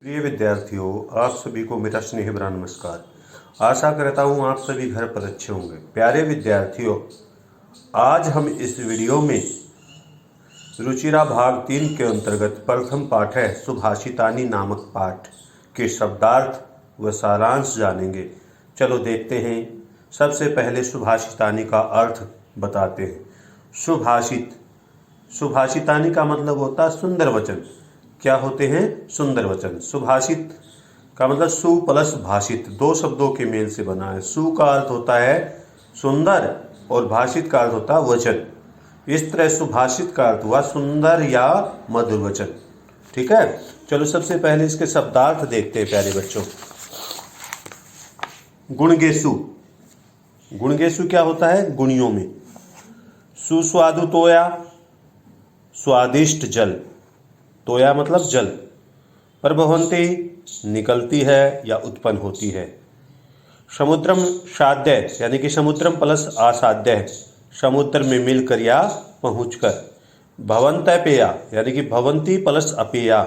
प्रिय विद्यार्थियों, आप सभी को मेरा स्नेह भरा नमस्कार। आशा करता हूँ आप सभी घर पर अच्छे होंगे। प्यारे विद्यार्थियों, आज हम इस वीडियो में रुचिरा भाग 3 के अंतर्गत प्रथम पाठ है सुभाषितानी नामक पाठ के शब्दार्थ व सारांश जानेंगे। चलो देखते हैं। सबसे पहले सुभाषितानी का अर्थ बताते हैं। सुभाषितानी का मतलब होता है सुंदर वचन। क्या होते हैं? सुंदर वचन। सुभाषित का मतलब सु प्लस भाषित, दो शब्दों के मेल से बना है। सु का अर्थ होता है सुंदर और भाषित का अर्थ होता है वचन। इस तरह सुभाषित का अर्थ हुआ सुंदर या मधुर वचन। ठीक है, चलो सबसे पहले इसके शब्दार्थ देखते हैं प्यारे बच्चों। गुणगेसु, गुणगेसु क्या होता है? गुणियों में। सुस्वादु तोया, स्वादिष्ट जल। तोया मतलब जल। प्रभवंती निकलती है या उत्पन्न होती है। समुद्रम साध्य यानी कि समुद्रम प्लस आसाध्य, समुद्र में मिलकर या पहुंचकर। भवंत पेया यानी कि भवंती प्लस अपेया,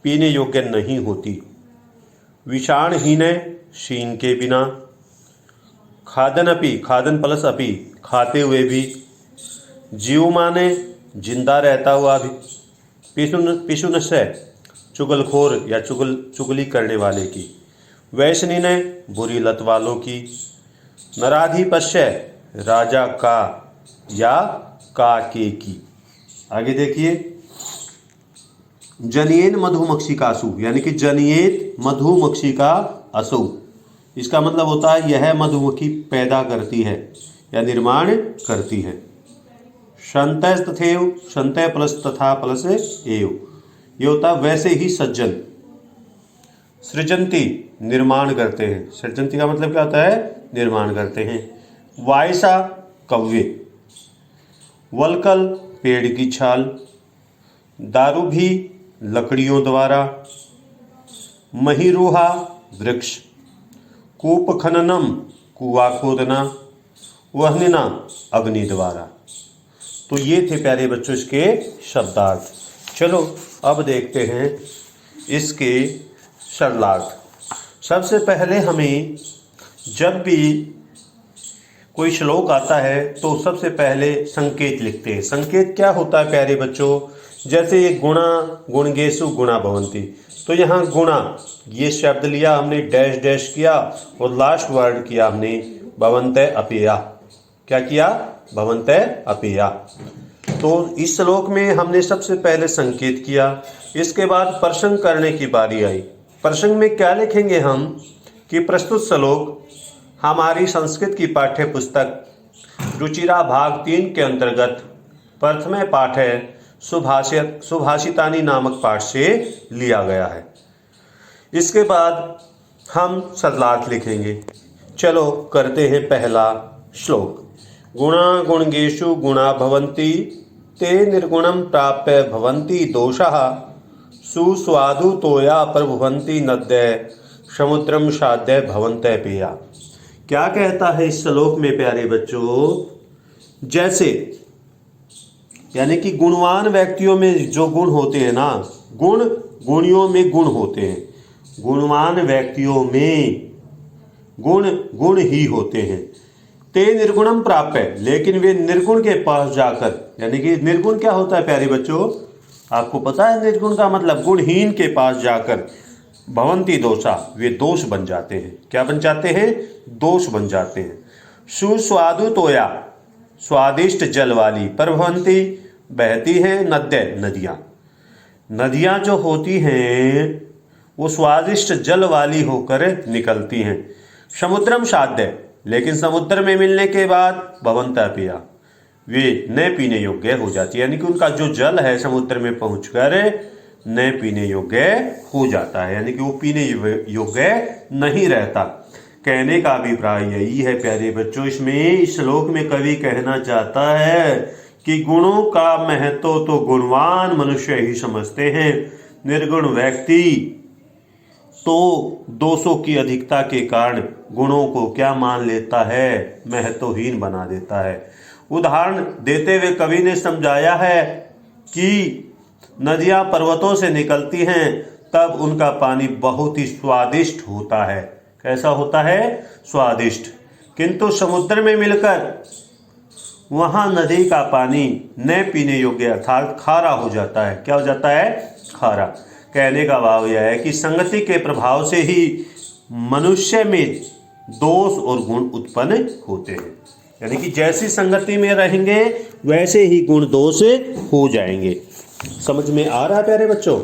पीने योग्य नहीं होती। विषाणहीन, शीन के बिना। खादन अपी, खादन प्लस अपी, खाते हुए भी। जीवमाने, जिंदा रहता हुआ भी। पिशुनस्य, चुगलखोर या चुगली करने वाले की। वैष्णिन, बुरी लत वालों की। नराधिपस्य, राजा का या काके की। आगे देखिए। जनियेन मधुमक्षिकासु यानी कि जनियेत मधुमक्षिका असु, इसका मतलब होता है यह मधुमक्खी पैदा करती है या निर्माण करती है। संतय तथैव, संतय प्लस तथा प्लस एव, ये होता है वैसे ही सज्जन। सृजंती, निर्माण करते हैं। सृजंती का मतलब क्या होता है? निर्माण करते हैं। वायसा, कव्वे। वलकल, पेड़ की छाल। दारू भी, लकड़ियों द्वारा। महिरुहा, वृक्ष। कूप खननम, कुआ खोदना। वहनिना, अग्नि द्वारा। तो ये थे प्यारे बच्चों इसके शब्दार्थ। चलो अब देखते हैं इसके सरलार्थ। सबसे पहले हमें जब भी कोई श्लोक आता है तो सबसे पहले संकेत लिखते हैं। संकेत क्या होता है प्यारे बच्चों? जैसे ये गुणा, गुणगेसु गुणा भवंती, तो यहाँ गुणा ये शब्द लिया हमने, डैश डैश किया और लास्ट वर्ड किया हमने भवंतय अपेया। क्या किया? भवंतय अपेया। तो इस श्लोक में हमने सबसे पहले संकेत किया। इसके बाद प्रसंग करने की बारी आई। प्रसंग में क्या लिखेंगे हम कि प्रस्तुत श्लोक हमारी संस्कृत की पाठ्य पुस्तक रुचिरा भाग 3 के अंतर्गत प्रथम पाठ है सुभाषितानी नामक पाठ से लिया गया है। इसके बाद हम सरलार्थ लिखेंगे। चलो करते हैं पहला श्लोक। गुणा गुणगेषु गुणा भवन्ति, ते निर्गुणं प्राप्य भवन्ति दोषाः। सुस्वादु तोया प्रभवन्ति नद्य, समुद्रम साध्य भवन्तः पेया। क्या कहता है इस श्लोक में प्यारे बच्चों? जैसे यानी कि गुणवान व्यक्तियों में जो गुण होते हैं ना, गुणियों में गुण होते हैं। गुणवान व्यक्तियों में गुण ही होते हैं। ते निर्गुणम प्राप्य, लेकिन वे निर्गुण के पास जाकर, यानी कि निर्गुण क्या होता है प्यारे बच्चों? आपको पता है निर्गुण का मतलब? गुणहीन के पास जाकर भवंती दोषा, वे दोष बन जाते हैं। क्या बन जाते हैं? दोष बन जाते हैं। सुस्वादु तोया, स्वादिष्ट जल वाली। प्रभवंती, बहती है। नद्य, नदियाँ। नदियाँ जो होती हैं वो स्वादिष्ट जल वाली होकर निकलती हैं। समुद्रम साध्य, लेकिन समुद्र में मिलने के बाद भवंतः पेया, वे न पीने योग्य हो जाती है। यानी कि उनका जो जल है समुद्र में पहुंचकर न पीने योग्य हो जाता है, यानी कि वो पीने योग्य नहीं रहता। कहने का अभिप्राय यही है प्यारे बच्चों, इसमें इस श्लोक में कवि कहना चाहता है कि गुणों का महत्व तो गुणवान मनुष्य ही समझते हैं। निर्गुण व्यक्ति तो दोषों की अधिकता के कारण गुणों को क्या मान लेता है? महत्वहीन बना देता है। उदाहरण देते हुए कवि ने समझाया है कि नदियां पर्वतों से निकलती हैं तब उनका पानी बहुत ही स्वादिष्ट होता है। कैसा होता है? स्वादिष्ट। किंतु समुद्र में मिलकर वहां नदी का पानी न पीने योग्य अर्थात खारा हो जाता है। क्या हो जाता है? खारा। कहने का भाव यह है कि संगति के प्रभाव से ही मनुष्य में दोष और गुण उत्पन्न होते हैं। यानी कि जैसी संगति में रहेंगे वैसे ही गुण दोष हो जाएंगे। समझ में आ रहा है प्यारे बच्चों?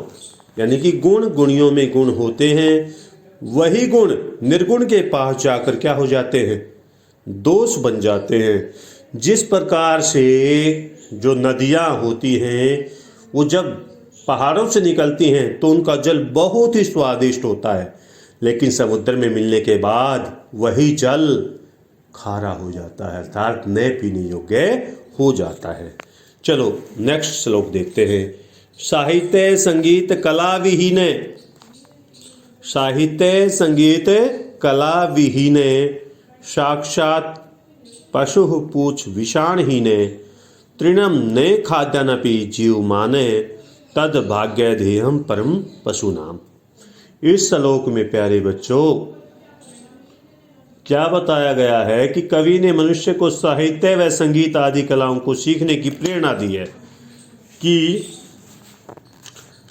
यानी कि गुण गुणियों में गुण होते हैं, वही गुण निर्गुण के पास जाकर क्या हो जाते हैं? दोष बन जाते हैं। जिस प्रकार से जो नदियां होती हैं वो जब पहाड़ों से निकलती हैं तो उनका जल बहुत ही स्वादिष्ट होता है, लेकिन समुद्र में मिलने के बाद वही जल खारा हो जाता है अर्थात न पीने योग्य हो जाता है। चलो नेक्स्ट श्लोक देखते हैं। साहित्य संगीत कला विहीने, साहित्य संगीत कला विहीने, साक्षात पशु पूछ विषाणहीने, तृणम ने खाद्यानपि जीव माने, तद भाग्य ध्येयम परम पशु नाम। इस श्लोक में प्यारे बच्चों क्या बताया गया है कि कवि ने मनुष्य को साहित्य व संगीत आदि कलाओं को सीखने की प्रेरणा दी है कि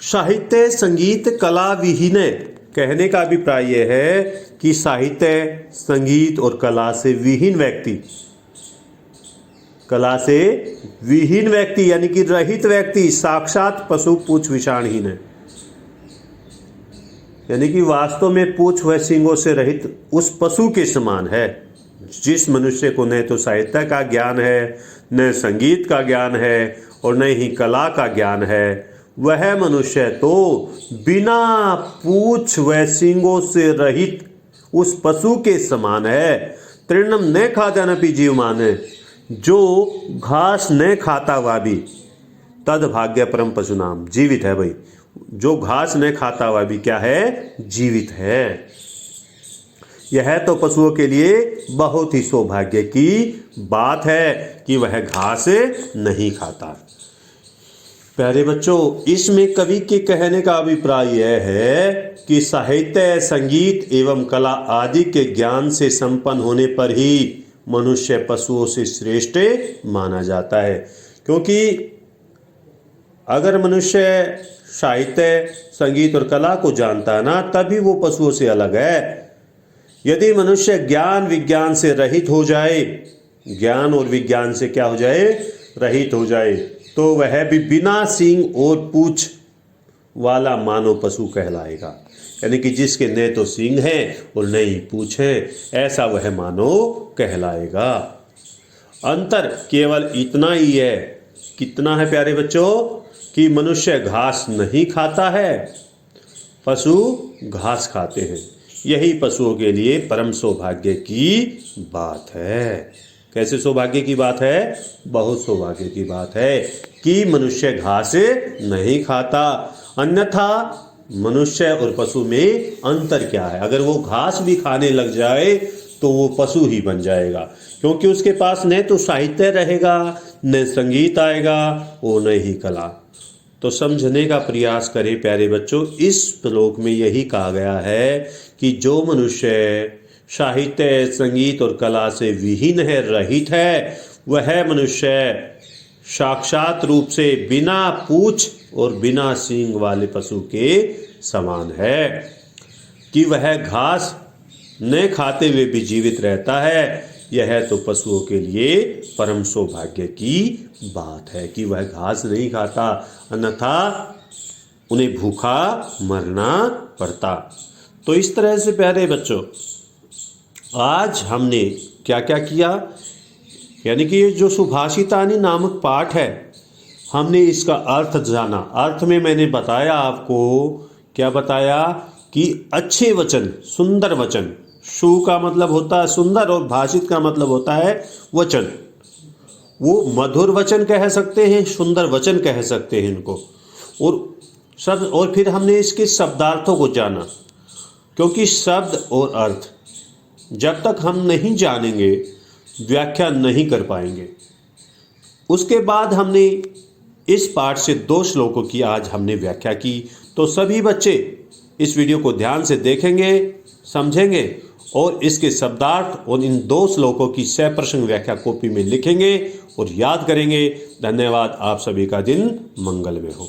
साहित्य संगीत कला विहीन, कहने का अभिप्राय यह है कि साहित्य संगीत और कला से विहीन व्यक्ति, कला से विहीन व्यक्ति यानी कि रहित व्यक्ति साक्षात पशु पूछ विषाणहीन है। यानी कि वास्तव में पूछ व सींगों से रहित उस पशु के समान है। जिस मनुष्य को न तो साहित्य का ज्ञान है, न संगीत का ज्ञान है और न ही कला का ज्ञान है, वह मनुष्य तो बिना पूछ व सींगों से रहित उस पशु के समान है। तृणम न खाद्यानपि जीव माने, जो घास न खाता हुआ भी, तद भाग्य परम पशु नाम, जीवित है भाई। जो घास न खाता हुआ भी क्या है? जीवित है। यह तो पशुओं के लिए बहुत ही सौभाग्य की बात है कि वह घास नहीं खाता। प्यारे बच्चों, इसमें कवि के कहने का अभिप्राय यह है कि साहित्य संगीत एवं कला आदि के ज्ञान से संपन्न होने पर ही मनुष्य पशुओं से श्रेष्ठ माना जाता है। क्योंकि अगर मनुष्य साहित्य संगीत और कला को जानता है ना, तभी वो पशुओं से अलग है। यदि मनुष्य ज्ञान विज्ञान से रहित हो जाए, ज्ञान और विज्ञान से क्या हो जाए? रहित हो जाए, तो वह भी बिना सींग और पूछ वाला मानव पशु कहलाएगा। यानी कि जिसके न तो सींग है और न ही पूछ है, ऐसा वह मानव कहलाएगा। अंतर केवल इतना ही है। कितना है प्यारे बच्चों? कि मनुष्य घास नहीं खाता है, पशु घास खाते हैं। यही पशुओं के लिए परम सौभाग्य की बात है। कैसे सौभाग्य की बात है? बहुत सौभाग्य की बात है कि मनुष्य घास नहीं खाता। अन्यथा मनुष्य और पशु में अंतर क्या है? अगर वो घास भी खाने लग जाए तो वो पशु ही बन जाएगा, क्योंकि उसके पास न तो साहित्य रहेगा, न संगीत आएगा और न ही कला। तो समझने का प्रयास करें प्यारे बच्चों। इस श्लोक में यही कहा गया है कि जो मनुष्य साहित्य संगीत और कला से विहीन है, रहित है, वह मनुष्य साक्षात रूप से बिना पूछ और बिना सींग वाले पशु के समान है कि वह घास न खाते हुए भी जीवित रहता है। यह तो पशुओं के लिए परम सौभाग्य की बात है कि वह घास नहीं खाता, अन्यथा उन्हें भूखा मरना पड़ता। तो इस तरह से प्यारे बच्चों, आज हमने क्या क्या किया, यानी कि ये जो सुभाषितानि नामक पाठ है, हमने इसका अर्थ जाना। अर्थ में मैंने बताया आपको, क्या बताया कि अच्छे वचन, सुंदर वचन। सु का मतलब होता है सुंदर और भाषित का मतलब होता है वचन। वो मधुर वचन कह सकते हैं, सुंदर वचन कह सकते हैं इनको। और फिर हमने इसके शब्दार्थों को जाना, क्योंकि शब्द और अर्थ जब तक हम नहीं जानेंगे व्याख्या नहीं कर पाएंगे। उसके बाद हमने इस पाठ से 2 श्लोकों की आज हमने व्याख्या की। तो सभी बच्चे इस वीडियो को ध्यान से देखेंगे, समझेंगे और इसके शब्दार्थ और इन 2 श्लोकों की सप्रसंग व्याख्या कॉपी में लिखेंगे और याद करेंगे। धन्यवाद। आप सभी का दिन मंगलमय हो।